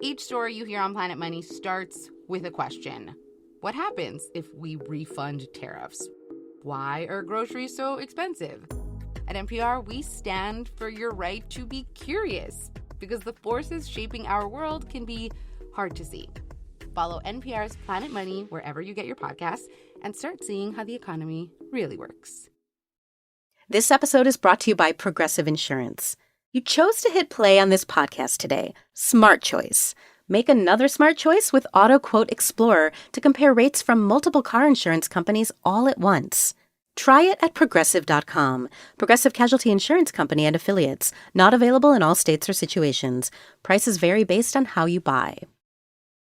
Each story you hear on Planet Money starts with a question. What happens if we refund tariffs? Why are groceries so expensive? At NPR, we stand for your right to be curious because the forces shaping our world can be hard to see. Follow NPR's Planet Money wherever you get your podcasts and start seeing how the economy really works. This episode is brought to you by Progressive Insurance. You chose to hit play on this podcast today. Smart choice. Make another smart choice with AutoQuote Explorer to compare rates from multiple car insurance companies all at once. Try it at Progressive.com. Progressive Casualty Insurance Company and Affiliates. Not available in all states or situations. Prices vary based on how you buy.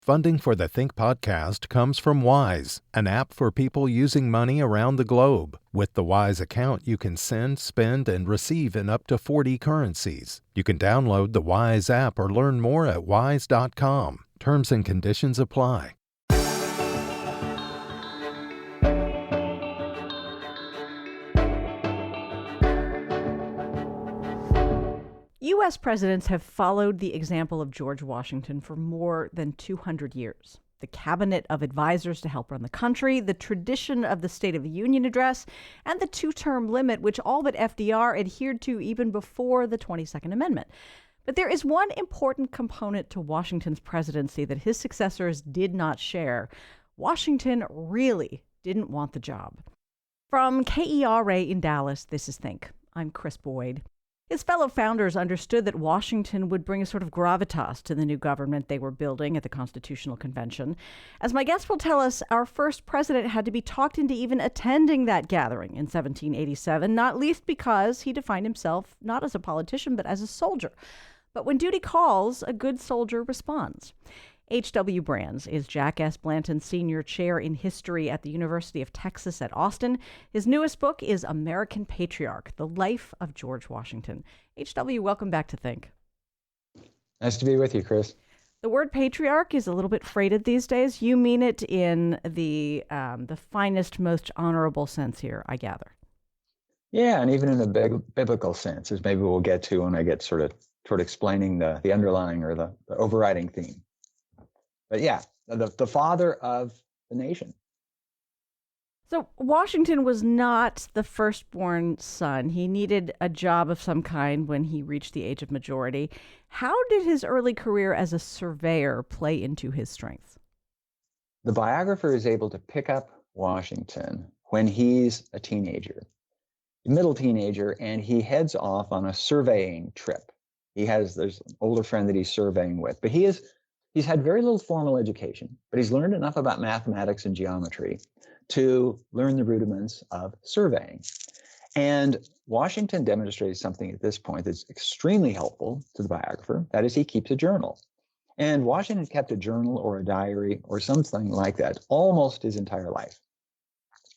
Funding for the Think podcast comes from Wise, an app for people using money around the globe. With the Wise account, you can send, spend, and receive in up to 40 currencies. You can download the Wise app or learn more at wise.com. Terms and conditions apply. U.S. presidents have followed the example of George Washington for more than 200 years. The cabinet of advisors to help run the country, the tradition of the State of the Union address, and the two-term limit, which all but FDR adhered to even before the 22nd Amendment. But there is one important component to Washington's presidency that his successors did not share. Washington really didn't want the job. From KERA in Dallas, this is Think. I'm Chris Boyd. His fellow founders understood that Washington would bring a sort of gravitas to the new government they were building at the Constitutional Convention. As my guest will tell us, our first president had to be talked into even attending that gathering in 1787, not least because he defined himself not as a politician, but as a soldier. But when duty calls, a good soldier responds. H.W. Brands is Jack S. Blanton Senior Chair in History at the University of Texas at Austin. His newest book is American Patriarch, The Life of George Washington. H.W., welcome back to Think. Nice to be with you, Chris. The word patriarch is a little bit freighted these days. You mean it in the finest, most honorable sense here, I gather. Yeah, and even in a biblical sense, as maybe we'll get to when I get toward explaining the underlying or the overriding theme. But yeah, the father of the nation. So Washington was not the firstborn son. He needed a job of some kind when he reached the age of majority. How did his early career as a surveyor play into his strengths? The biographer is able to pick up Washington when he's a teenager, middle teenager, and he heads off on a surveying trip. There's an older friend that he's surveying with, but he's had very little formal education, but he's learned enough about mathematics and geometry to learn the rudiments of surveying. And Washington demonstrates something at this point that's extremely helpful to the biographer. That is, he keeps a journal. And Washington kept a journal or a diary or something like that almost his entire life.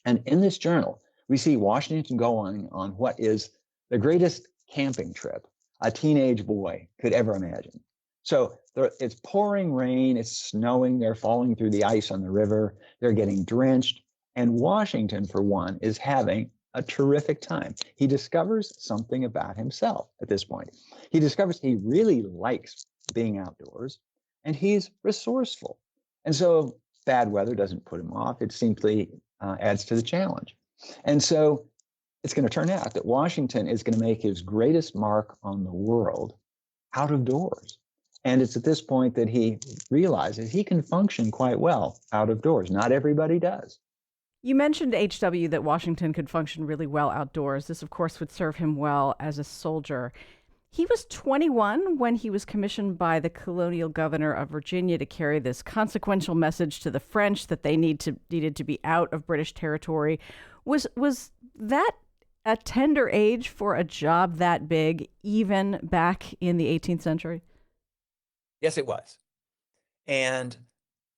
And in this journal, we see Washington going on what is the greatest camping trip a teenage boy could ever imagine. So it's pouring rain, it's snowing, they're falling through the ice on the river, they're getting drenched, and Washington, for one, is having a terrific time. He discovers something about himself at this point. He discovers he really likes being outdoors, and he's resourceful. And so bad weather doesn't put him off, it simply adds to the challenge. And so it's going to turn out that Washington is going to make his greatest mark on the world out of doors. And it's at this point that he realizes he can function quite well out of doors. Not everybody does. You mentioned, H.W., that Washington could function really well outdoors. This, of course, would serve him well as a soldier. He was 21 when he was commissioned by the colonial governor of Virginia to carry this consequential message to the French that they needed to be out of British territory. Was that a tender age for a job that big, even back in the 18th century? Yes, it was. And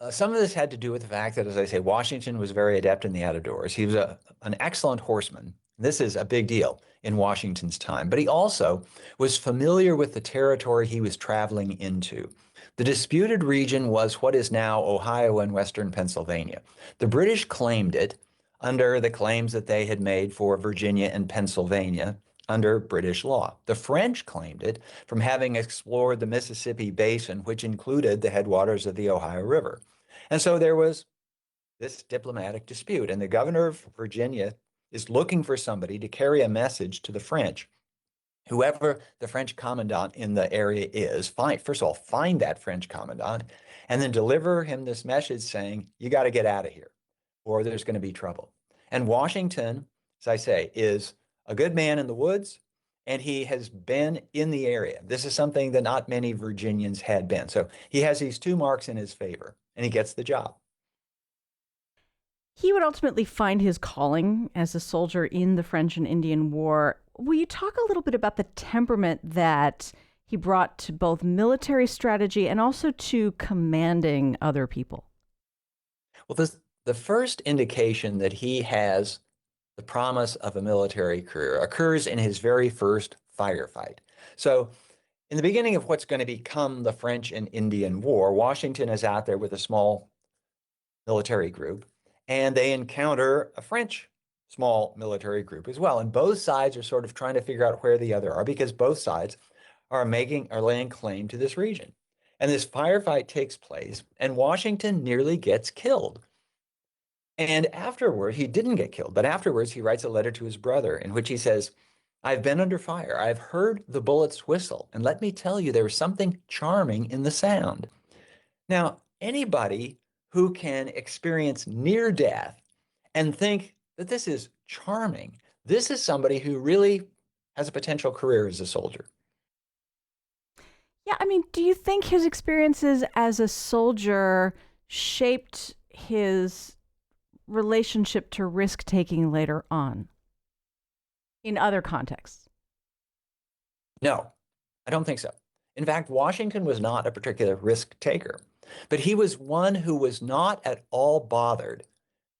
some of this had to do with the fact that, as I say, Washington was very adept in the out of doors. He was an excellent horseman. This is a big deal in Washington's time. But he also was familiar with the territory he was traveling into. The disputed region was what is now Ohio and western Pennsylvania. The British claimed it under the claims that they had made for Virginia and Pennsylvania under British law. The French claimed it from having explored the Mississippi Basin, which included the headwaters of the Ohio River. And so there was this diplomatic dispute, and the governor of Virginia is looking for somebody to carry a message to the French. Whoever the French commandant in the area is, first of all, find that French commandant and then deliver him this message saying, you got to get out of here or there's going to be trouble. And Washington, as I say, is a good man in the woods, and he has been in the area. This is something that not many Virginians had been. So he has these two marks in his favor, and he gets the job. He would ultimately find his calling as a soldier in the French and Indian War. Will you talk a little bit about the temperament that he brought to both military strategy and also to commanding other people? Well, the first indication that he has the promise of a military career occurs in his very first firefight. So in the beginning of what's going to become the French and Indian War, Washington is out there with a small military group, and they encounter a French small military group as well. And both sides are sort of trying to figure out where the other are because both sides are laying claim to this region. And this firefight takes place, and Washington nearly gets killed. And afterward, he didn't get killed, but afterwards he writes a letter to his brother in which he says, I've been under fire. I've heard the bullets whistle. And let me tell you, there was something charming in the sound. Now, anybody who can experience near death and think that this is charming, this is somebody who really has a potential career as a soldier. Yeah, I mean, do you think his experiences as a soldier shaped his relationship to risk-taking later on in other contexts? No, I don't think so. In fact, Washington was not a particular risk taker, but he was one who was not at all bothered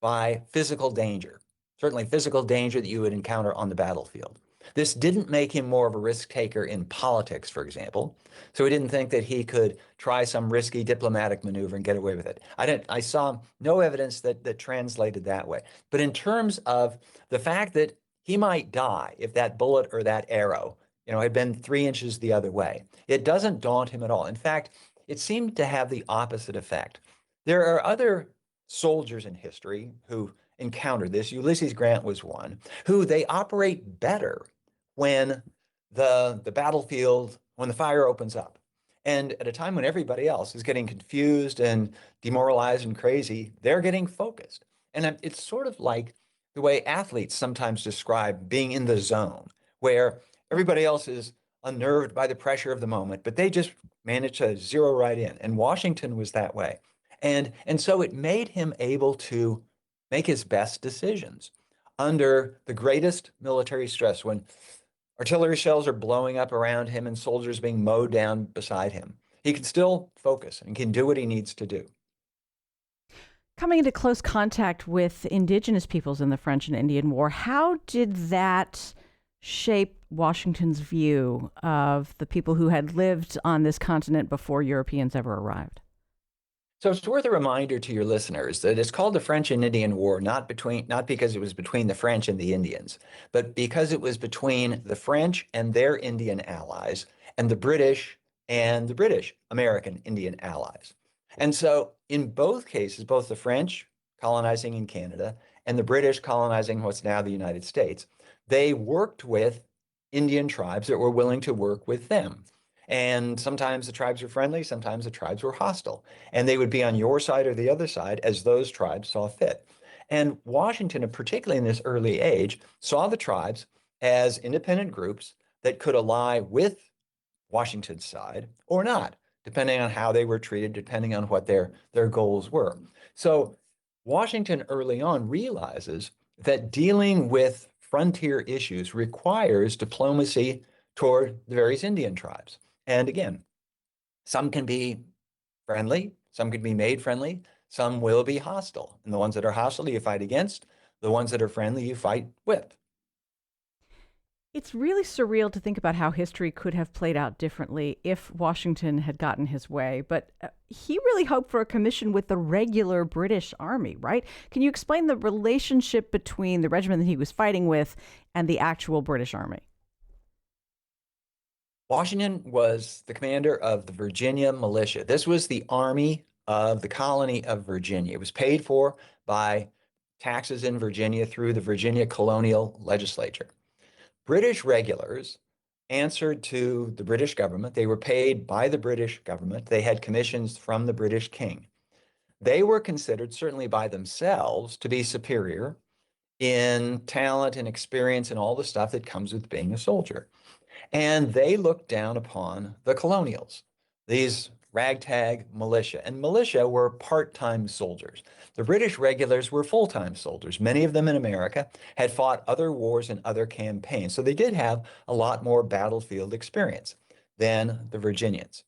by physical danger, certainly physical danger that you would encounter on the battlefield. This didn't make him more of a risk taker in politics, for example. So he didn't think that he could try some risky diplomatic maneuver and get away with it. I saw no evidence that translated that way. But in terms of the fact that he might die if that bullet or that arrow, had been 3 inches the other way, it doesn't daunt him at all. In fact, it seemed to have the opposite effect. There are other soldiers in history who encountered this. Ulysses Grant was one, who they operate better when the battlefield, when the fire opens up. And at a time when everybody else is getting confused and demoralized and crazy, they're getting focused. And it's sort of like the way athletes sometimes describe being in the zone, where everybody else is unnerved by the pressure of the moment, but they just manage to zero right in. And Washington was that way. And so it made him able to make his best decisions under the greatest military stress, when artillery shells are blowing up around him and soldiers being mowed down beside him. He can still focus and can do what he needs to do. Coming into close contact with indigenous peoples in the French and Indian War, how did that shape Washington's view of the people who had lived on this continent before Europeans ever arrived? So it's worth a reminder to your listeners that it's called the French and Indian War, not because it was between the French and the Indians, but because it was between the French and their Indian allies and the British and the British American Indian allies. And so in both cases, both the French colonizing in Canada and the British colonizing what's now the United States, they worked with Indian tribes that were willing to work with them. And sometimes the tribes were friendly, sometimes the tribes were hostile. And they would be on your side or the other side as those tribes saw fit. And Washington, particularly in this early age, saw the tribes as independent groups that could ally with Washington's side or not, depending on how they were treated, depending on what their goals were. So Washington early on realizes that dealing with frontier issues requires diplomacy toward the various Indian tribes. And again, some can be friendly, some can be made friendly, some will be hostile. And the ones that are hostile, you fight against. The ones that are friendly, you fight with. It's really surreal to think about how history could have played out differently if Washington had gotten his way. But he really hoped for a commission with the regular British Army, right? Can you explain the relationship between the regiment that he was fighting with and the actual British Army? Washington was the commander of the Virginia militia. This was the army of the colony of Virginia. It was paid for by taxes in Virginia through the Virginia colonial legislature. British regulars answered to the British government. They were paid by the British government. They had commissions from the British king. They were considered, certainly by themselves, to be superior in talent and experience and all the stuff that comes with being a soldier. And they looked down upon the colonials, these ragtag militia. And militia were part-time soldiers. The British regulars were full-time soldiers. Many of them in America had fought other wars and other campaigns. So they did have a lot more battlefield experience than the Virginians.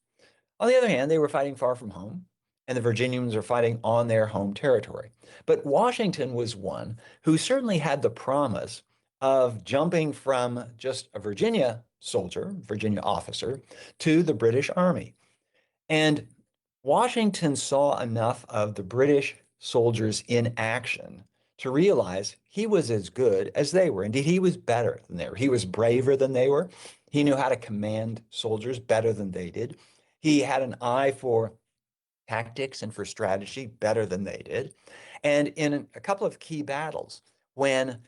On the other hand, they were fighting far from home, and the Virginians were fighting on their home territory. But Washington was one who certainly had the promise of jumping from just a Virginia soldier, Virginia officer, to the British Army. And Washington saw enough of the British soldiers in action to realize he was as good as they were. Indeed, he was better than they were. He was braver than they were. He knew how to command soldiers better than they did. He had an eye for tactics and for strategy better than they did. And in a couple of key battles, when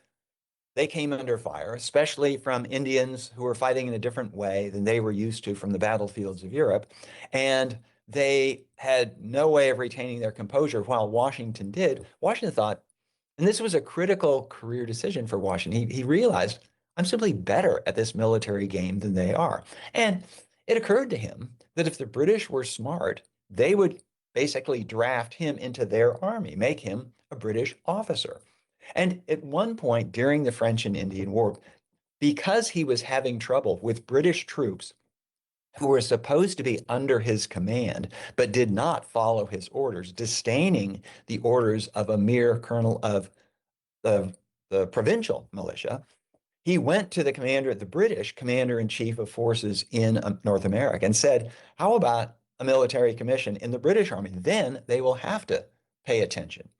they came under fire, especially from Indians who were fighting in a different way than they were used to from the battlefields of Europe, and they had no way of retaining their composure while Washington did. Washington thought, and this was a critical career decision for Washington, he realized, I'm simply better at this military game than they are. And it occurred to him that if the British were smart, they would basically draft him into their army, make him a British officer. And at one point during the French and Indian War, because he was having trouble with British troops who were supposed to be under his command, but did not follow his orders, disdaining the orders of a mere colonel of the provincial militia, he went to the British commander-in-chief of forces in North America and said, how about a military commission in the British Army? Then they will have to pay attention.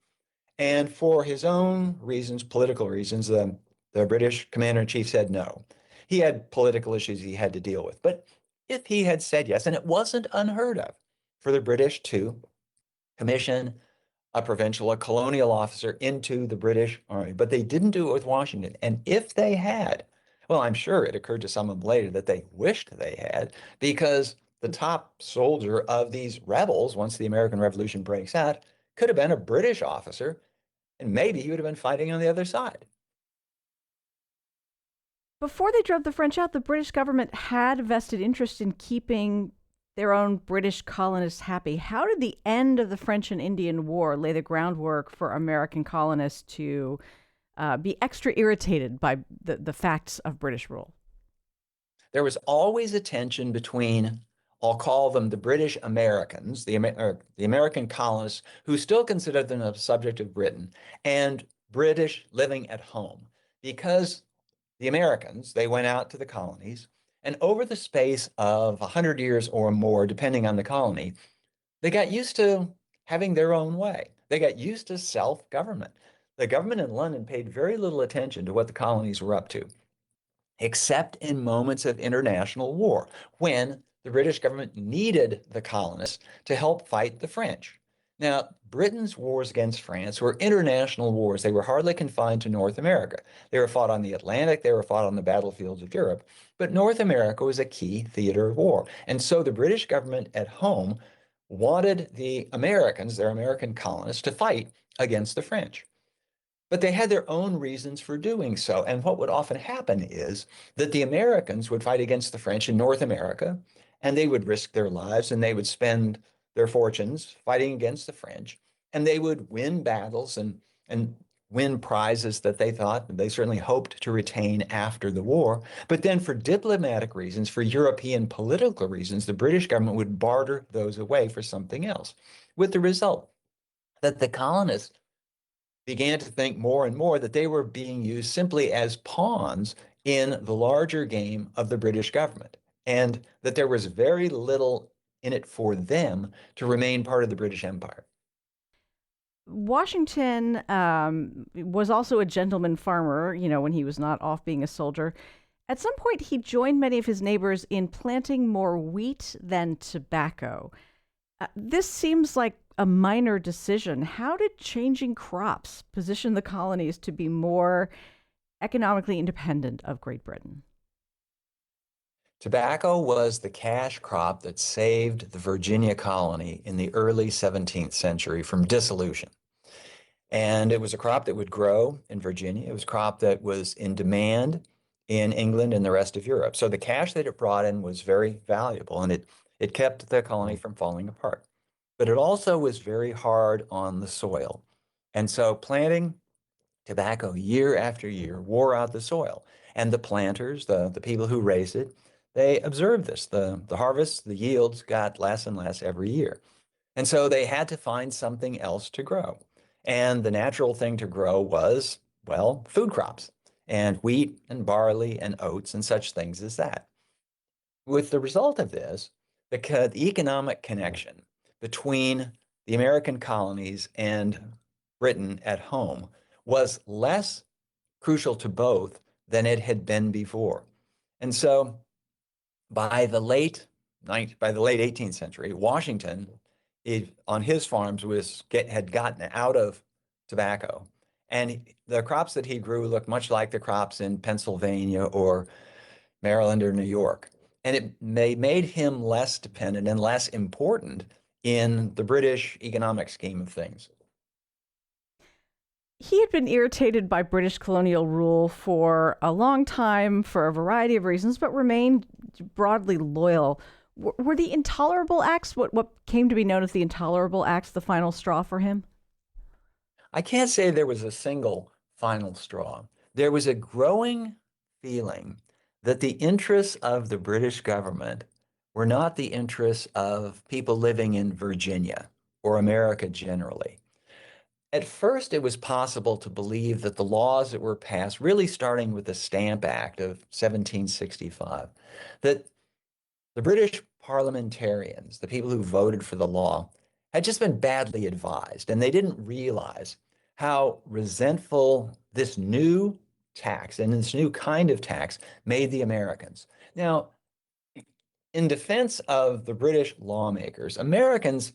And for his own reasons, political reasons, the British commander-in-chief said no. He had political issues he had to deal with. But if he had said yes, and it wasn't unheard of for the British to commission a provincial, a colonial officer into the British Army, but they didn't do it with Washington. And if they had, well, I'm sure it occurred to some of them later that they wished they had, because the top soldier of these rebels, once the American Revolution breaks out, could have been a British officer, and maybe he would have been fighting on the other side. Before they drove the French out, the British government had a vested interest in keeping their own British colonists happy. How did the end of the French and Indian War lay the groundwork for American colonists to be extra irritated by the facts of British rule? There was always a tension between, I'll call them the British Americans, the American colonists, who still considered them a subject of Britain, and British living at home. Because the Americans, they went out to the colonies, and over the space of 100 years or more, depending on the colony, they got used to having their own way. They got used to self-government. The government in London paid very little attention to what the colonies were up to, except in moments of international war, when the British government needed the colonists to help fight the French. Now, Britain's wars against France were international wars. They were hardly confined to North America. They were fought on the Atlantic. They were fought on the battlefields of Europe. But North America was a key theater of war. And so the British government at home wanted the Americans, their American colonists, to fight against the French. But they had their own reasons for doing so. And what would often happen is that the Americans would fight against the French in North America, and they would risk their lives, and they would spend their fortunes fighting against the French, and they would win battles and win prizes that they thought, they certainly hoped to retain after the war. But then for diplomatic reasons, for European political reasons, the British government would barter those away for something else, with the result that the colonists began to think more and more that they were being used simply as pawns in the larger game of the British government, and that there was very little in it for them to remain part of the British Empire. Washington was also a gentleman farmer, when he was not off being a soldier. At some point, he joined many of his neighbors in planting more wheat than tobacco. This seems like a minor decision. How did changing crops position the colonies to be more economically independent of Great Britain? Tobacco was the cash crop that saved the Virginia colony in the early 17th century from dissolution. And it was a crop that would grow in Virginia. It was a crop that was in demand in England and the rest of Europe. So the cash that it brought in was very valuable, and it kept the colony from falling apart. But it also was very hard on the soil. And so planting tobacco year after year wore out the soil. And the planters, the people who raised it, they observed this. The harvests, the yields got less and less every year. And so they had to find something else to grow. And the natural thing to grow was, well, food crops and wheat and barley and oats and such things as that. With the result of this, the economic connection between the American colonies and Britain at home was less crucial to both than it had been before. And so by the late 18th century, Washington on his farms had gotten out of tobacco, and the crops that he grew looked much like the crops in Pennsylvania or Maryland or New York. And it made him less dependent and less important in the British economic scheme of things. He had been irritated by British colonial rule for a long time for a variety of reasons, but remained broadly loyal. Were the Intolerable Acts, what came to be known as the Intolerable Acts, the final straw for him? I can't say there was a single final straw. There was a growing feeling that the interests of the British government were not the interests of people living in Virginia or America generally. At first, it was possible to believe that the laws that were passed, really starting with the Stamp Act of 1765, that the British parliamentarians, the people who voted for the law, had just been badly advised, and they didn't realize how resentful this new tax and this new kind of tax made the Americans. Now, in defense of the British lawmakers, Americans,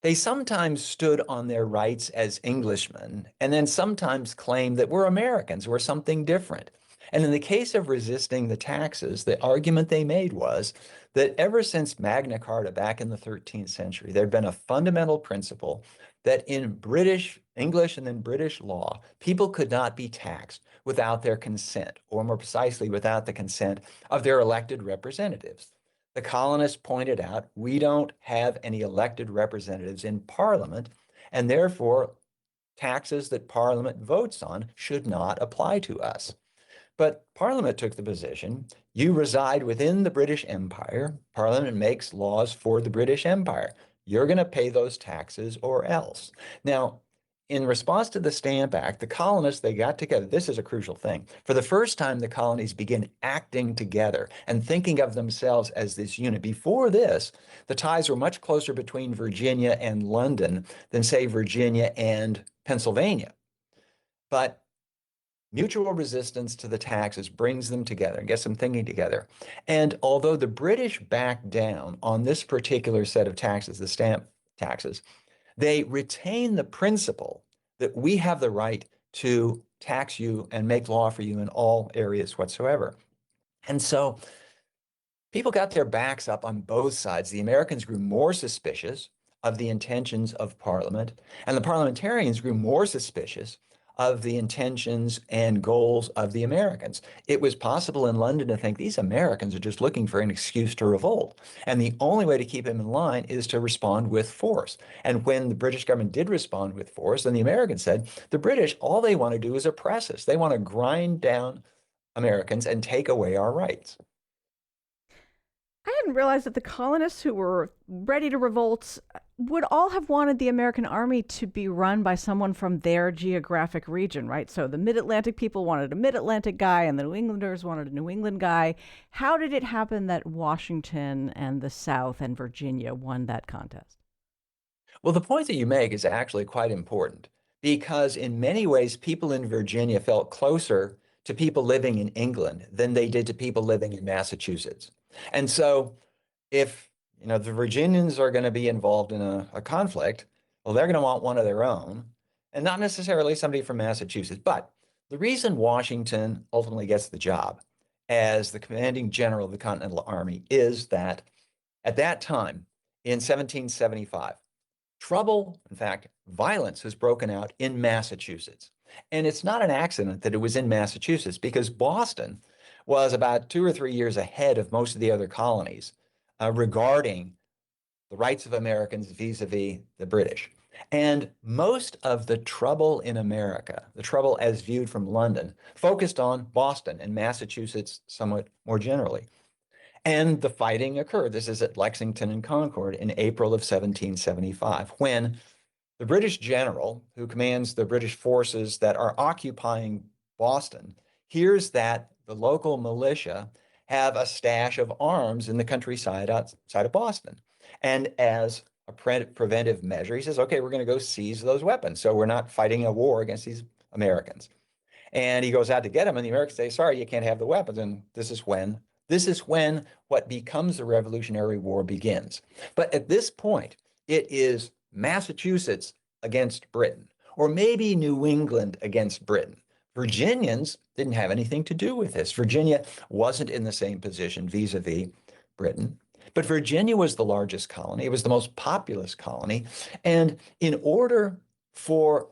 they sometimes stood on their rights as Englishmen and then sometimes claimed that we're Americans, we're something different. And in the case of resisting the taxes, the argument they made was that ever since Magna Carta back in the 13th century, there'd been a fundamental principle that in British English and in British law, people could not be taxed without their consent, or more precisely, without the consent of their elected representatives. The colonists pointed out, we don't have any elected representatives in Parliament, and therefore taxes that Parliament votes on should not apply to us. But Parliament took the position, you reside within the British Empire, Parliament makes laws for the British Empire. You're going to pay those taxes or else. Now, in response to the Stamp Act, the colonists, they got together. This is a crucial thing. For the first time, the colonies begin acting together and thinking of themselves as this unit. Before this, the ties were much closer between Virginia and London than, say, Virginia and Pennsylvania. But mutual resistance to the taxes brings them together and gets them thinking together. And although the British backed down on this particular set of taxes, the stamp taxes, they retain the principle that we have the right to tax you and make law for you in all areas whatsoever. And so people got their backs up on both sides. The Americans grew more suspicious of the intentions of Parliament, and the parliamentarians grew more suspicious of the intentions and goals of the Americans. It was possible in London to think these Americans are just looking for an excuse to revolt. And the only way to keep them in line is to respond with force. And when the British government did respond with force, then the Americans said, the British, all they want to do is oppress us. They want to grind down Americans and take away our rights. I hadn't realized that the colonists who were ready to revolt would all have wanted the American army to be run by someone from their geographic region, right? So the Mid-Atlantic people wanted a Mid-Atlantic guy and the New Englanders wanted a New England guy. How did it happen that Washington and the South and Virginia won that contest? Well, the point that you make is actually quite important because in many ways, people in Virginia felt closer to people living in England than they did to people living in Massachusetts. And so if the Virginians are going to be involved in a conflict, well, they're going to want one of their own, and not necessarily somebody from Massachusetts. But the reason Washington ultimately gets the job as the commanding general of the Continental Army is that at that time, in 1775, trouble, in fact, violence has broken out in Massachusetts. And it's not an accident that it was in Massachusetts, because Boston was about 2 or 3 years ahead of most of the other colonies regarding the rights of Americans vis-a-vis the British. And most of the trouble in America, the trouble as viewed from London, focused on Boston and Massachusetts somewhat more generally. And the fighting occurred. This is at Lexington and Concord in April of 1775, when the British general who commands the British forces that are occupying Boston hears that the local militia have a stash of arms in the countryside outside of Boston. And as a preventive measure, he says, okay, we're going to go seize those weapons. So we're not fighting a war against these Americans. And he goes out to get them, and the Americans say, sorry, you can't have the weapons. And this is when what becomes the Revolutionary War begins. But at this point, it is Massachusetts against Britain, or maybe New England against Britain. Virginians didn't have anything to do with this. Virginia wasn't in the same position vis-a-vis Britain, but Virginia was the largest colony. It was the most populous colony. And in order for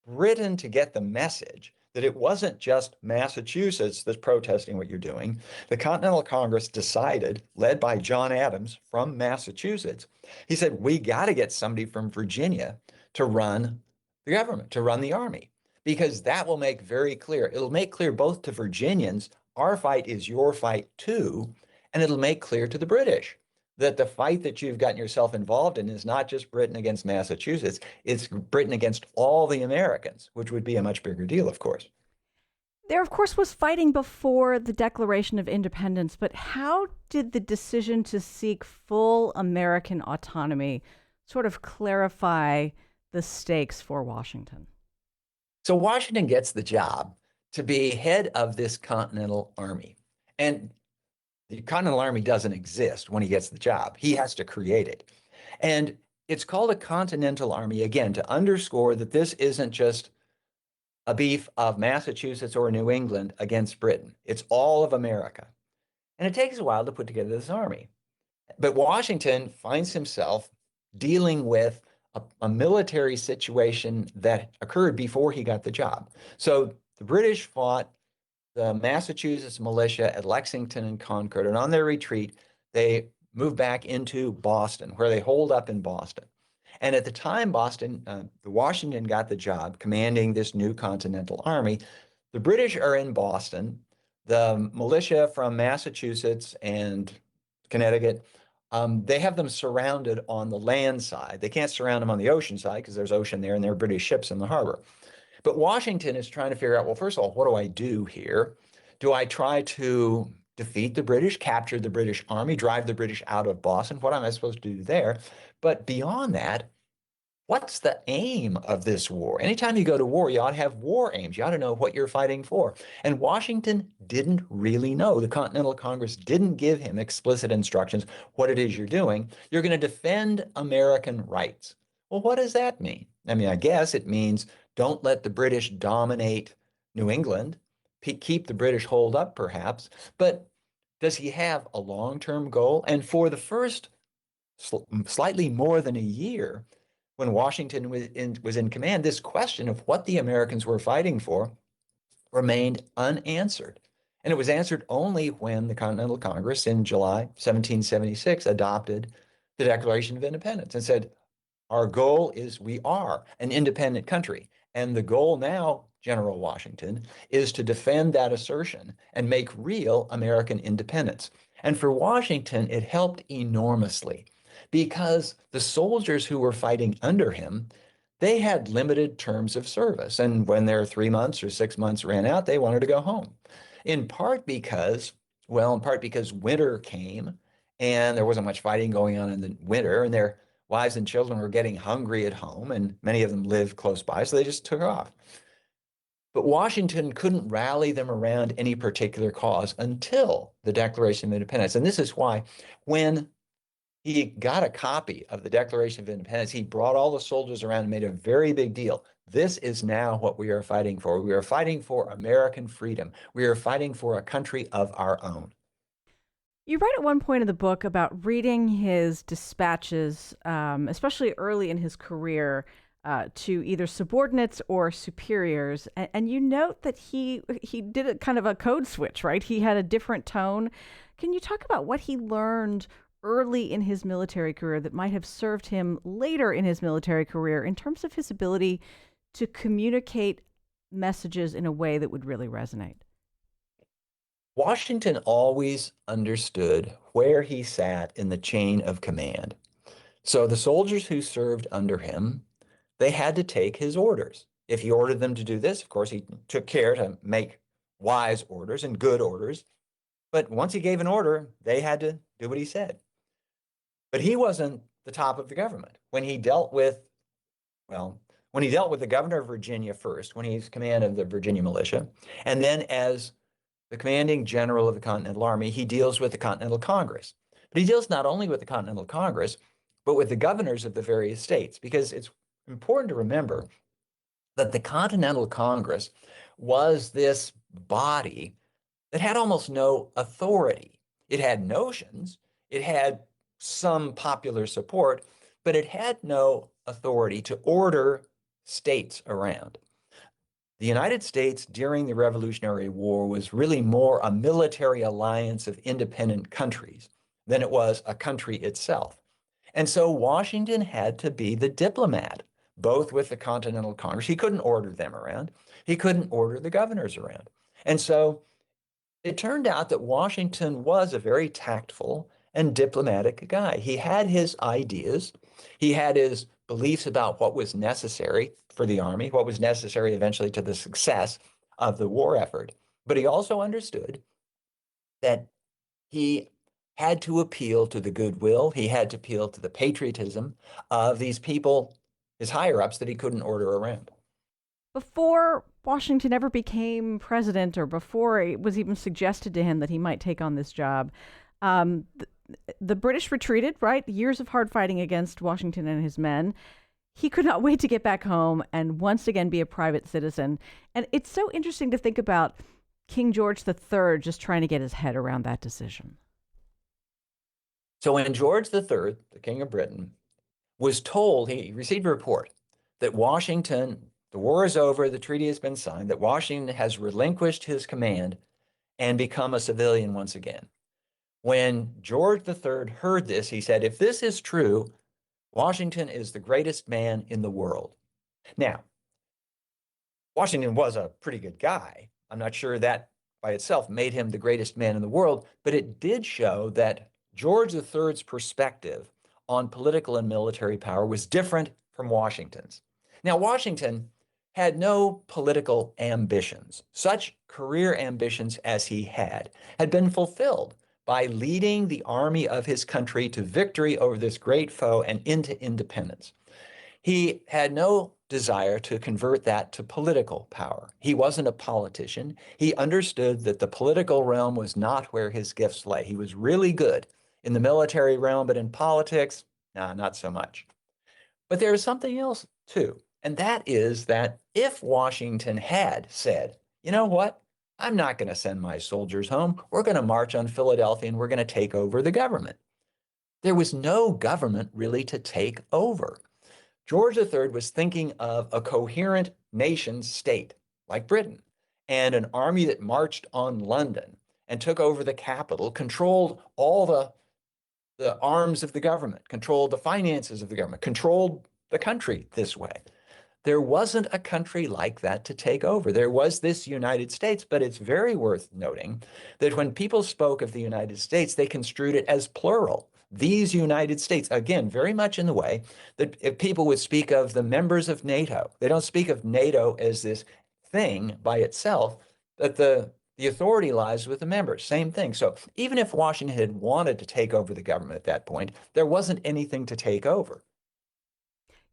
Britain to get the message that it wasn't just Massachusetts that's protesting what you're doing, the Continental Congress decided, led by John Adams from Massachusetts, he said, we got to get somebody from Virginia to run the government, to run the army, because that will make very clear. It'll make clear both to Virginians, our fight is your fight too, and it'll make clear to the British that the fight that you've gotten yourself involved in is not just Britain against Massachusetts, it's Britain against all the Americans, which would be a much bigger deal, of course. There, of course, was fighting before the Declaration of Independence, but how did the decision to seek full American autonomy sort of clarify the stakes for Washington? So Washington gets the job to be head of this Continental Army. And the Continental Army doesn't exist when he gets the job. He has to create it. And it's called a Continental Army, again, to underscore that this isn't just a beef of Massachusetts or New England against Britain. It's all of America. And it takes a while to put together this army. But Washington finds himself dealing with a military situation that occurred before he got the job. So the British fought the Massachusetts militia at Lexington and Concord, and on their retreat, they moved back into Boston, where they holed up in Boston. And at the time the Washington got the job commanding this new Continental Army, the British are in Boston. The militia from Massachusetts and Connecticut, they have them surrounded on the land side. They can't surround them on the ocean side because there's ocean there and there are British ships in the harbor. But Washington is trying to figure out, well, first of all, what do I do here? Do I try to defeat the British, capture the British army, drive the British out of Boston? What am I supposed to do there? But beyond that, what's the aim of this war? Anytime you go to war, you ought to have war aims. You ought to know what you're fighting for. And Washington didn't really know. The Continental Congress didn't give him explicit instructions what it is you're doing. You're going to defend American rights. Well, what does that mean? I mean, I guess it means don't let the British dominate New England, keep the British holed up perhaps, but does he have a long-term goal? And for the first slightly more than a year, when Washington was in command, this question of what the Americans were fighting for remained unanswered. And it was answered only when the Continental Congress in July 1776 adopted the Declaration of Independence and said, our goal is we are an independent country. And the goal now, General Washington, is to defend that assertion and make real American independence. And for Washington, it helped enormously because the soldiers who were fighting under him, they had limited terms of service. And when their 3 months or 6 months ran out, they wanted to go home. In part because winter came and there wasn't much fighting going on in the winter, and their wives and children were getting hungry at home, and many of them lived close by, so they just took off. But Washington couldn't rally them around any particular cause until the Declaration of Independence. And this is why when he got a copy of the Declaration of Independence, he brought all the soldiers around and made a very big deal. This is now what we are fighting for. We are fighting for American freedom. We are fighting for a country of our own. You write at one point in the book about reading his dispatches, especially early in his career, to either subordinates or superiors, and you note that he did a kind of a code switch, right? He had a different tone. Can you talk about what he learned early in his military career that might have served him later in his military career in terms of his ability to communicate messages in a way that would really resonate? Washington always understood where he sat in the chain of command. So the soldiers who served under him, they had to take his orders. If he ordered them to do this, of course, he took care to make wise orders and good orders. But once he gave an order, they had to do what he said. But he wasn't the top of the government. When he dealt with the governor of Virginia first, when he's command of the Virginia militia, and then as the commanding general of the Continental Army, he deals with the Continental Congress. But he deals not only with the Continental Congress, but with the governors of the various states, because it's important to remember that the Continental Congress was this body that had almost no authority. It had notions, it had some popular support, but it had no authority to order states around. The United States during the Revolutionary War was really more a military alliance of independent countries than it was a country itself. And so Washington had to be the diplomat, both with the Continental Congress. He couldn't order them around. He couldn't order the governors around. And so it turned out that Washington was a very tactful and diplomatic guy. He had his ideas. He had his beliefs about what was necessary for the army, what was necessary eventually to the success of the war effort. But he also understood that he had to appeal to the goodwill, he had to appeal to the patriotism of these people, his higher-ups, that he couldn't order around. Before Washington ever became president, or before it was even suggested to him that he might take on this job, the British retreated, right? Years of hard fighting against Washington and his men. He could not wait to get back home and once again be a private citizen. And it's so interesting to think about King George III just trying to get his head around that decision. So when George III, the King of Britain, was told, he received a report that Washington, the war is over, the treaty has been signed, that Washington has relinquished his command and become a civilian once again. When George III heard this, he said, if this is true, Washington is the greatest man in the world. Now, Washington was a pretty good guy. I'm not sure that by itself made him the greatest man in the world, but it did show that George III's perspective on political and military power was different from Washington's. Now, Washington had no political ambitions. Such career ambitions as he had been fulfilled by leading the army of his country to victory over this great foe and into independence. He had no desire to convert that to political power. He wasn't a politician. He understood that the political realm was not where his gifts lay. He was really good in the military realm, but in politics, not so much. But there is something else too, and that is that if Washington had said, you know what, I'm not going to send my soldiers home. We're going to march on Philadelphia and we're going to take over the government. There was no government really to take over. George III was thinking of a coherent nation state like Britain and an army that marched on London and took over the capital, controlled all the arms of the government, controlled the finances of the government, controlled the country this way. There wasn't a country like that to take over. There was this United States, but it's very worth noting that when people spoke of the United States, they construed it as plural. These United States, again, very much in the way that if people would speak of the members of NATO. They don't speak of NATO as this thing by itself, that the authority lies with the members. Same thing. So even if Washington had wanted to take over the government at that point, there wasn't anything to take over.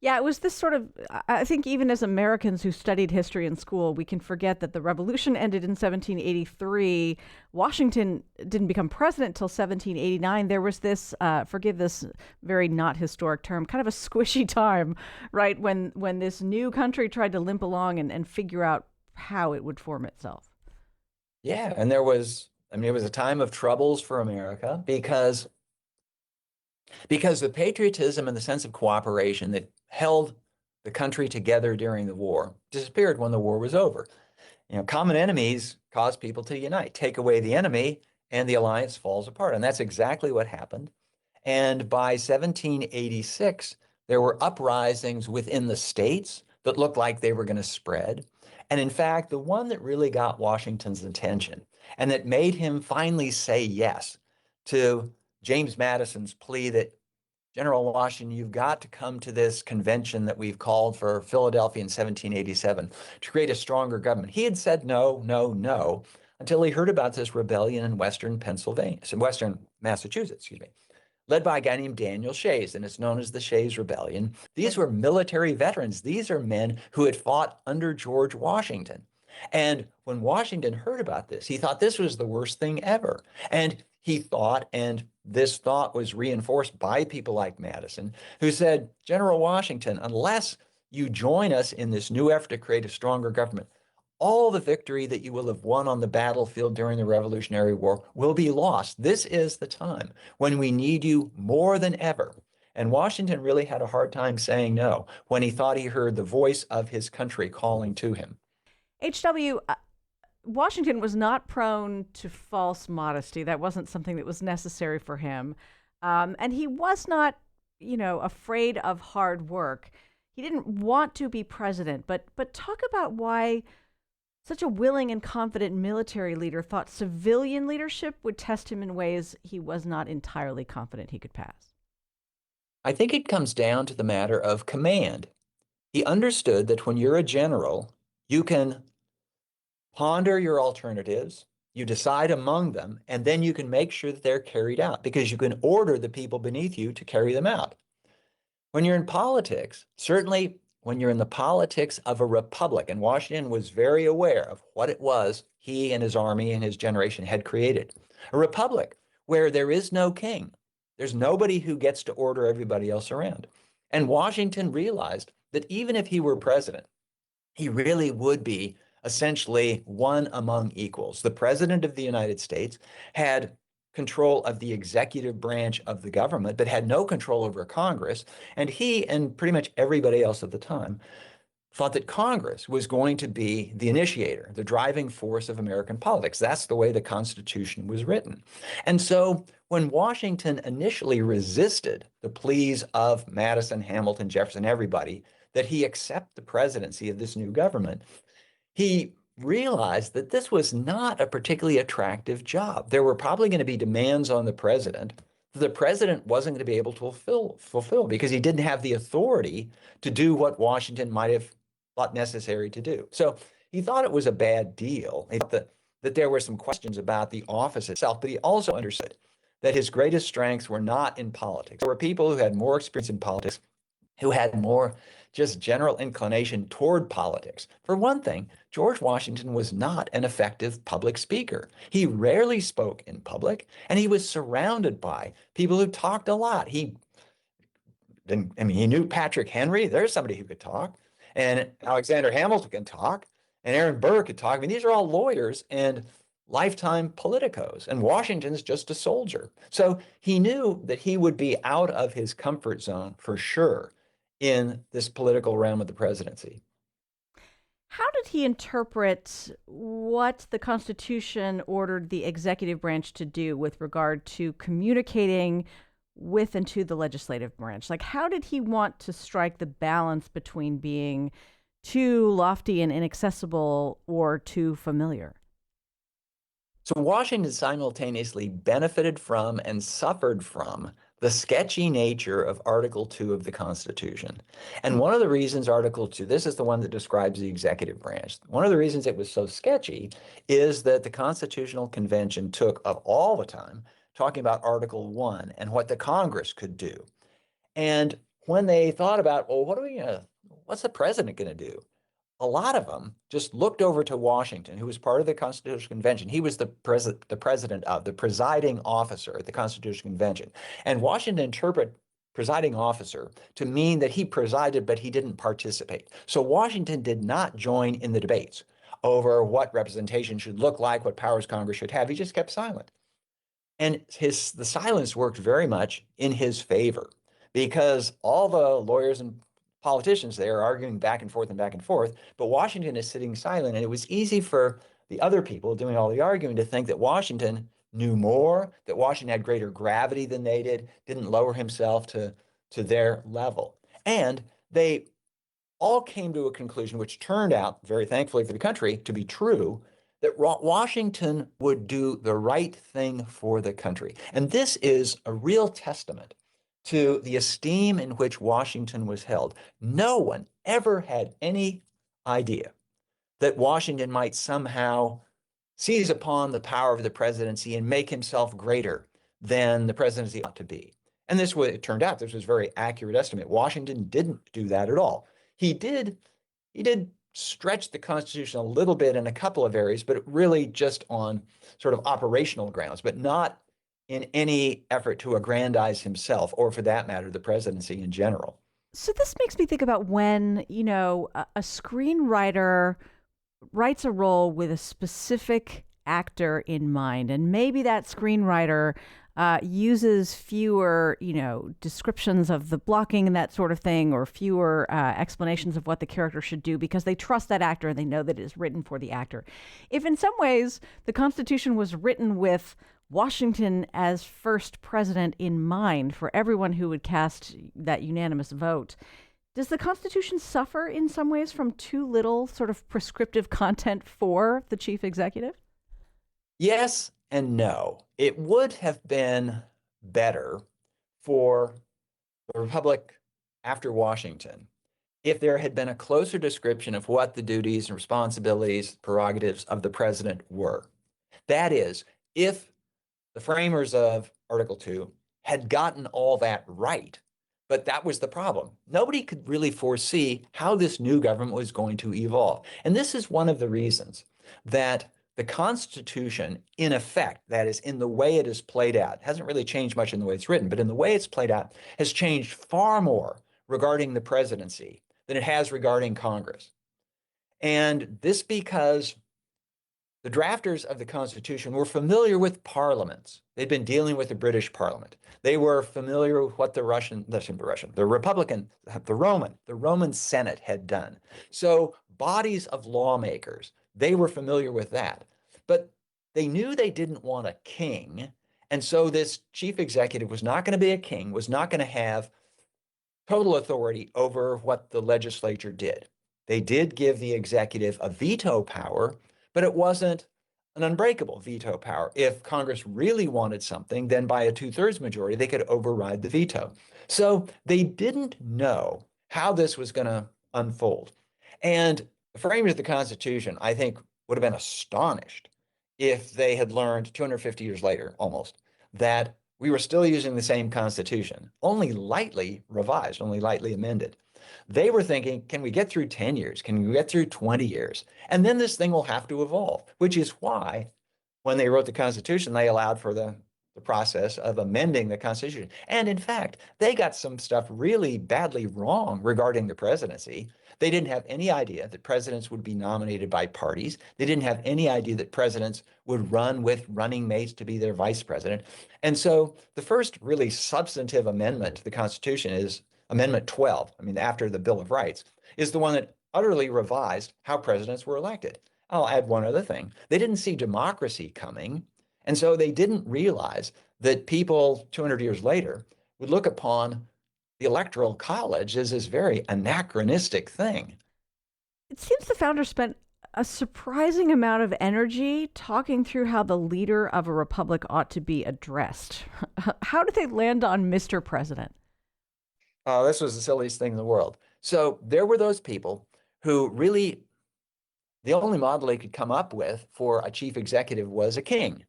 Yeah, it was this sort of, I think even as Americans who studied history in school, we can forget that the revolution ended in 1783. Washington didn't become president until 1789. There was this, forgive this very not historic term, kind of a squishy time, right? When this new country tried to limp along and figure out how it would form itself. Yeah, and there was, I mean, it was a time of troubles for America because the patriotism and the sense of cooperation that held the country together during the war disappeared when the war was over. You know, common enemies cause people to unite. Take away the enemy, and the alliance falls apart. And that's exactly what happened. And by 1786, there were uprisings within the states that looked like they were going to spread. And in fact, the one that really got Washington's attention and that made him finally say yes to James Madison's plea that General Washington, you've got to come to this convention that we've called for Philadelphia in 1787 to create a stronger government. He had said no, no, no, until he heard about this rebellion in Western Pennsylvania, Western Massachusetts, excuse me, led by a guy named Daniel Shays, and it's known as the Shays Rebellion. These were military veterans. These are men who had fought under George Washington. And when Washington heard about this, he thought this was the worst thing ever. And he thought, and this thought was reinforced by people like Madison, who said, General Washington, unless you join us in this new effort to create a stronger government, all the victory that you will have won on the battlefield during the Revolutionary War will be lost. This is the time when we need you more than ever. And Washington really had a hard time saying no when he thought he heard the voice of his country calling to him. H.W., Washington was not prone to false modesty. That wasn't something that was necessary for him. And he was not, afraid of hard work. He didn't want to be president, but talk about why such a willing and confident military leader thought civilian leadership would test him in ways he was not entirely confident he could pass. I think it comes down to the matter of command. He understood that when you're a general, you can ponder your alternatives, you decide among them, and then you can make sure that they're carried out because you can order the people beneath you to carry them out. When you're in politics, certainly when you're in the politics of a republic, and Washington was very aware of what it was he and his army and his generation had created, a republic where there is no king. There's nobody who gets to order everybody else around. And Washington realized that even if he were president, he really would be essentially one among equals. The president of the United States had control of the executive branch of the government, but had no control over Congress. And he and pretty much everybody else at the time thought that Congress was going to be the initiator, the driving force of American politics. That's the way the Constitution was written. And so when Washington initially resisted the pleas of Madison, Hamilton, Jefferson, everybody, that he accept the presidency of this new government, he realized that this was not a particularly attractive job. There were probably going to be demands on the president that the president wasn't going to be able to fulfill because he didn't have the authority to do what Washington might have thought necessary to do. So he thought it was a bad deal. He thought that there were some questions about the office itself, but he also understood that his greatest strengths were not in politics. There were people who had more experience in politics, who had more just general inclination toward politics. For one thing, George Washington was not an effective public speaker. He rarely spoke in public, and he was surrounded by people who talked a lot. He knew Patrick Henry. There's somebody who could talk. And Alexander Hamilton can talk. And Aaron Burr could talk. I mean, these are all lawyers and lifetime politicos. And Washington's just a soldier. So he knew that he would be out of his comfort zone for sure in this political realm of the presidency. How did he interpret what the Constitution ordered the executive branch to do with regard to communicating with and to the legislative branch? Like, how did he want to strike the balance between being too lofty and inaccessible or too familiar? So Washington simultaneously benefited from and suffered from the sketchy nature of Article 2 of the Constitution. And one of the reasons Article 2, this is the one that describes the executive branch. One of the reasons it was so sketchy is that the Constitutional Convention took up all the time talking about Article 1 and what the Congress could do. And when they thought about, well, what's the president going to do? A lot of them just looked over to Washington, who was part of the Constitutional Convention. He was the presiding officer at the Constitutional Convention. And Washington interpreted presiding officer to mean that he presided, but he didn't participate. So Washington did not join in the debates over what representation should look like, what powers Congress should have. He just kept silent. And the silence worked very much in his favor because all the lawyers and politicians there are arguing back and forth, but Washington is sitting silent. And it was easy for the other people doing all the arguing to think that Washington knew more, that Washington had greater gravity than they did, didn't lower himself to their level. And they all came to a conclusion, which turned out, very thankfully for the country, to be true, that Washington would do the right thing for the country. And this is a real testament to the esteem in which Washington was held. No one ever had any idea that Washington might somehow seize upon the power of the presidency and make himself greater than the presidency ought to be. And it turned out this was a very accurate estimate. Washington didn't do that at all. He did stretch the Constitution a little bit in a couple of areas, but really just on sort of operational grounds, but not in any effort to aggrandize himself, or for that matter, the presidency in general. So this makes me think about when, a screenwriter writes a role with a specific actor in mind, and maybe that screenwriter uses fewer, descriptions of the blocking and that sort of thing, or fewer explanations of what the character should do because they trust that actor and they know that it is written for the actor. If in some ways the Constitution was written with Washington as first president in mind for everyone who would cast that unanimous vote, does the Constitution suffer in some ways from too little sort of prescriptive content for the chief executive? Yes and no. It would have been better for the Republic after Washington if there had been a closer description of what the duties and responsibilities, prerogatives of the president were. That is, if the framers of Article 2 had gotten all that right, but that was the problem. Nobody could really foresee how this new government was going to evolve. And this is one of the reasons that the Constitution, in effect, that is, in the way it is played out, hasn't really changed much in the way it's written, but in the way it's played out, has changed far more regarding the presidency than it has regarding Congress. And this because the drafters of the Constitution were familiar with parliaments. They'd been dealing with the British Parliament. They were familiar with what the Roman Senate had done. So bodies of lawmakers, they were familiar with that. But they knew they didn't want a king. And so this chief executive was not going to be a king, was not going to have total authority over what the legislature did. They did give the executive a veto power, but it wasn't an unbreakable veto power. If Congress really wanted something, then by a 2/3 majority, they could override the veto. So they didn't know how this was going to unfold. And the framers of the Constitution, I think, would have been astonished if they had learned 250 years later, almost, that we were still using the same Constitution, only lightly revised, only lightly amended. They were thinking, can we get through 10 years? Can we get through 20 years? And then this thing will have to evolve, which is why when they wrote the Constitution, they allowed for the process of amending the Constitution. And in fact, they got some stuff really badly wrong regarding the presidency. They didn't have any idea that presidents would be nominated by parties. They didn't have any idea that presidents would run with running mates to be their vice president. And so the first really substantive amendment to the Constitution is Amendment 12, after the Bill of Rights, is the one that utterly revised how presidents were elected. I'll add one other thing. They didn't see democracy coming, and so they didn't realize that people 200 years later would look upon the Electoral College as this very anachronistic thing. It seems the founders spent a surprising amount of energy talking through how the leader of a republic ought to be addressed. How did they land on Mr. President? This was the silliest thing in the world. So there were those people who really, the only model they could come up with for a chief executive was a king.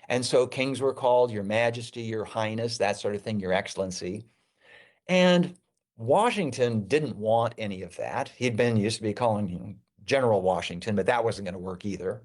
And so kings were called Your Majesty, Your Highness, that sort of thing, Your Excellency. And Washington didn't want any of that. He'd been used to be calling General Washington, but that wasn't going to work either.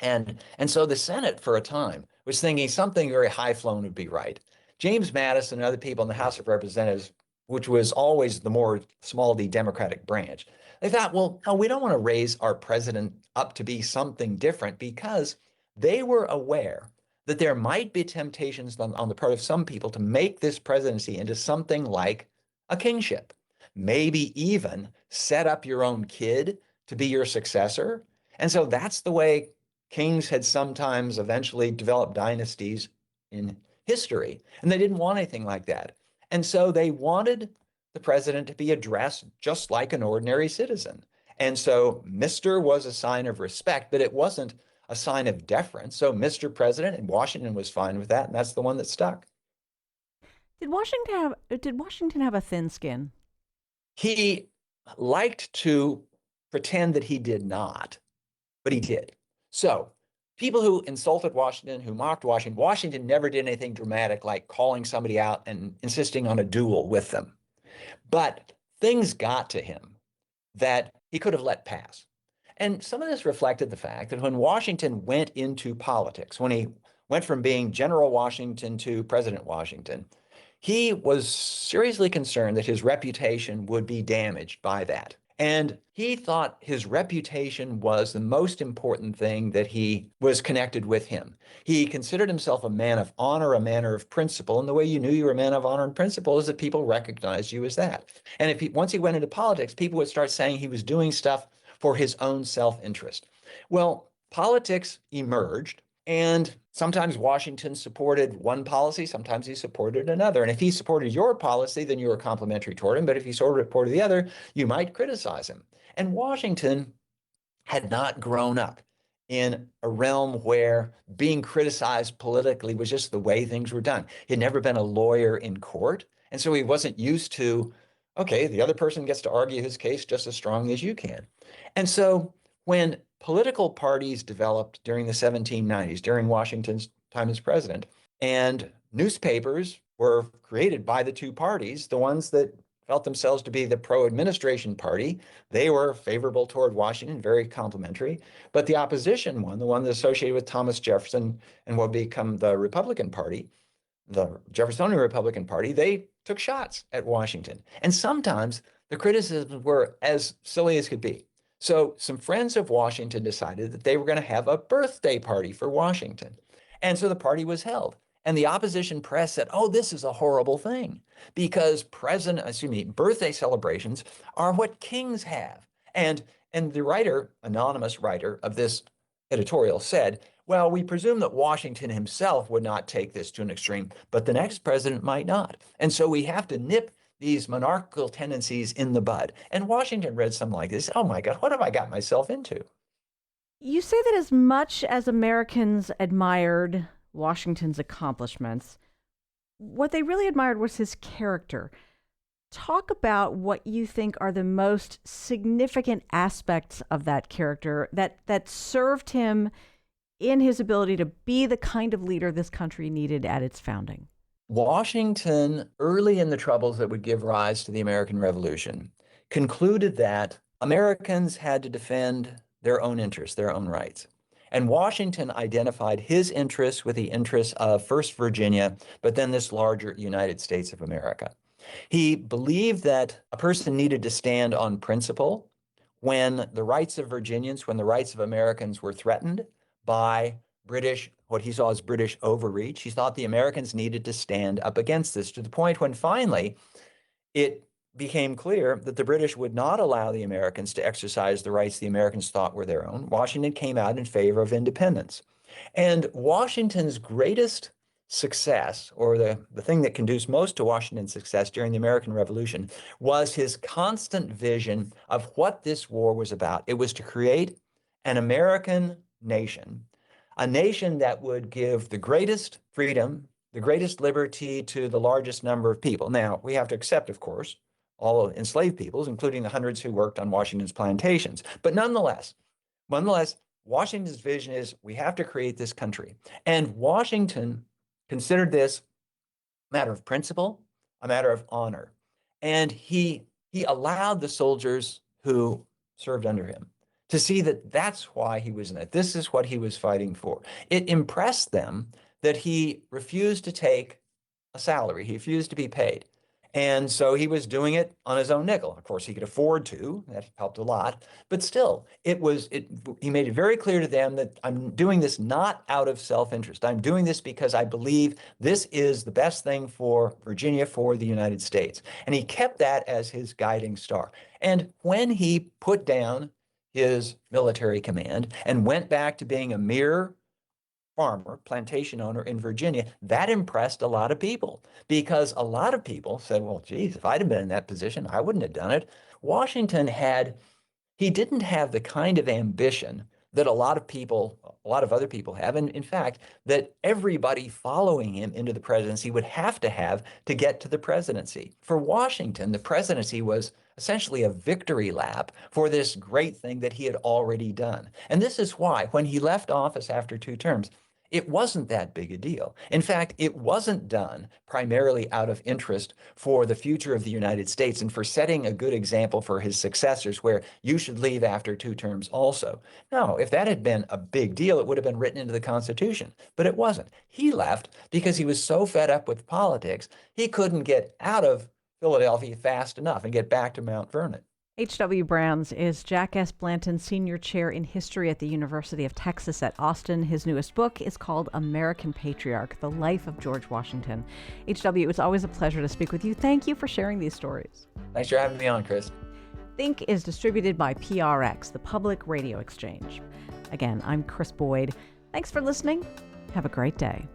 And so the Senate for a time was thinking something very high flown would be right. James Madison and other people in the House of Representatives, which was always the more small d Democratic branch, they thought, well, no, we don't want to raise our president up to be something different, because they were aware that there might be temptations on the part of some people to make this presidency into something like a kingship, maybe even set up your own kid to be your successor. And so that's the way kings had sometimes eventually developed dynasties in history, and they didn't want anything like that. And so they wanted the president to be addressed just like an ordinary citizen. And so Mr. was a sign of respect, but it wasn't a sign of deference. So Mr. President, and Washington was fine with that, and that's the one that stuck. Did Washington have a thin skin? He liked to pretend that he did not, but he did. So people who insulted Washington, who mocked Washington, Washington never did anything dramatic like calling somebody out and insisting on a duel with them. But things got to him that he could have let pass. And some of this reflected the fact that when Washington went into politics, when he went from being General Washington to President Washington, he was seriously concerned that his reputation would be damaged by that. And he thought his reputation was the most important thing that he was connected with him. He considered himself a man of honor, a man of principle. And the way you knew you were a man of honor and principle is that people recognized you as that. And once he went into politics, people would start saying he was doing stuff for his own self-interest. Well, politics emerged, and sometimes Washington supported one policy, sometimes he supported another. And if he supported your policy, then you were complimentary toward him. But if he supported the other, you might criticize him. And Washington had not grown up in a realm where being criticized politically was just the way things were done. He'd never been a lawyer in court. And so he wasn't used to, okay, the other person gets to argue his case just as strongly as you can. And so when political parties developed during the 1790s, during Washington's time as president, and newspapers were created by the two parties, the ones that felt themselves to be the pro-administration party, they were favorable toward Washington, very complimentary. But the opposition one, the one that associated with Thomas Jefferson and what would become the Republican Party, the Jeffersonian Republican Party, they took shots at Washington. And sometimes the criticisms were as silly as could be. So some friends of Washington decided that they were going to have a birthday party for Washington. And so the party was held. And the opposition press said, oh, this is a horrible thing, because birthday celebrations are what kings have. And the writer, anonymous writer of this editorial said, well, we presume that Washington himself would not take this to an extreme, but the next president might not. And so we have to nip these monarchical tendencies in the bud. And Washington read something like this. Oh my God, what have I got myself into? You say that as much as Americans admired Washington's accomplishments, what they really admired was his character. Talk about what you think are the most significant aspects of that character that served him in his ability to be the kind of leader this country needed at its founding. Washington, early in the troubles that would give rise to the American Revolution, concluded that Americans had to defend their own interests, their own rights. And Washington identified his interests with the interests of first Virginia, but then this larger United States of America. He believed that a person needed to stand on principle when the rights of Virginians, when the rights of Americans were threatened by what he saw as British overreach. He thought the Americans needed to stand up against this, to the point when finally it became clear that the British would not allow the Americans to exercise the rights the Americans thought were their own. Washington came out in favor of independence. And Washington's greatest success, or the thing that conduced most to Washington's success during the American Revolution, was his constant vision of what this war was about. It was to create an American nation, a nation that would give the greatest freedom, the greatest liberty to the largest number of people. Now, we have to accept, of course, all enslaved peoples, including the hundreds who worked on Washington's plantations. But nonetheless, Washington's vision is we have to create this country. And Washington considered this a matter of principle, a matter of honor. And he allowed the soldiers who served under him to see that that's why he was in it. This is what he was fighting for. It impressed them that he refused to take a salary. He refused to be paid. And so he was doing it on his own nickel. Of course, he could afford to. That helped a lot. But still, he made it very clear to them that I'm doing this not out of self-interest. I'm doing this because I believe this is the best thing for Virginia, for the United States. And he kept that as his guiding star. And when he put down his military command and went back to being a mere farmer, plantation owner in Virginia, that impressed a lot of people because a lot of people said, well, geez, if I'd have been in that position, I wouldn't have done it. Washington he didn't have the kind of ambition that a lot of other people have. And in fact, that everybody following him into the presidency would have to get to the presidency. For Washington, the presidency was essentially a victory lap for this great thing that he had already done. And this is why, when he left office after 2 terms, it wasn't that big a deal. In fact, it wasn't done primarily out of interest for the future of the United States and for setting a good example for his successors, where you should leave after 2 terms also. No, if that had been a big deal, it would have been written into the Constitution, but it wasn't. He left because he was so fed up with politics, he couldn't get out of Philadelphia fast enough and get back to Mount Vernon. H.W. Brands is Jack S. Blanton Senior Chair in History at the University of Texas at Austin. His newest book is called American Patriarch: The Life of George Washington. H.W., it's always a pleasure to speak with you. Thank you for sharing these stories. Thanks for having me on, Chris. Think is distributed by PRX, the Public Radio Exchange. Again, I'm Chris Boyd. Thanks for listening. Have a great day.